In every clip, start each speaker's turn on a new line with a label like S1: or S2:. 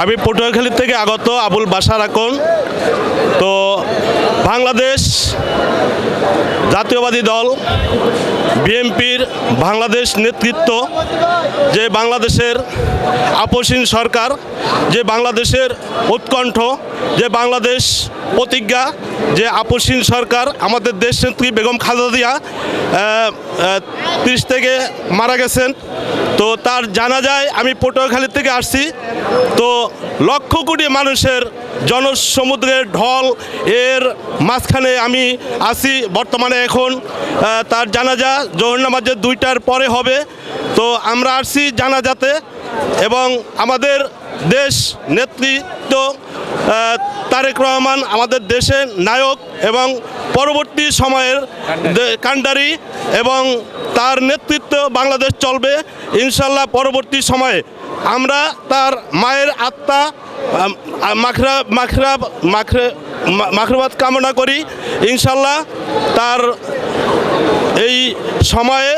S1: আমি পটুয়াখালী থেকে আগত আবুল বাশার আকন। তো বাংলাদেশ জাতীয়বাদী দল বিএনপির বাংলাদেশ নেতৃত্ব, যে বাংলাদেশের আপসহীন সরকার, যে বাংলাদেশের উৎকণ্ঠ, যে বাংলাদেশ প্রতিজ্ঞা, যে আপসহীন সরকার, আমাদের দেশনেত্রী বেগম খালেদা জিয়া 30 থেকে মারা গেছেন। তো তার জানাজায় আমি পটুয়াখালী থেকে আসছি। তো লক্ষ কোটি মানুষের জনসমুদ্রের ঢল এর মাঝখানে আমি আছি বর্তমানে। এখন তার জানাজা জোহর নামাজের 2টার পরে হবে। তো আমরা আসছি জানাজাতে, এবং আমাদের দেশ নেতৃত্ব তারেক রহমান আমাদের দেশের নায়ক এবং পরবর্তী সময়ের কান্ডারি, এবং তার নেতৃত্ব বাংলাদেশ চলবে ইনশাল্লাহ। পরবর্তী সময়ে আমরা তার মায়ের আত্মা মাখরাবাত কামনা করি ইনশাল্লাহ। তার এই সময়ে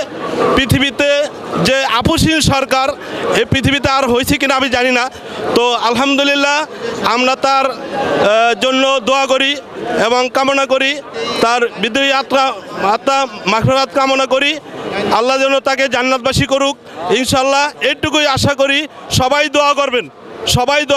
S1: পৃথিবীতে যে আপসহীন সরকার এই পৃথিবীতে আর হয়েছে কিনা আমি জানি না। তো আলহামদুলিল্লাহ আমরা তার জন্য দোয়া করি এবং কামনা করি, তার বিদ্রোহী আত্মা মাখরাবাত কামনা করি। আল্লাহ যেন তাকে জান্নাতবাসী করুক ইনশাল্লাহ, এইটুকুই আশা করি। সবাই দোয়া করবেন, সবাই দোয়া।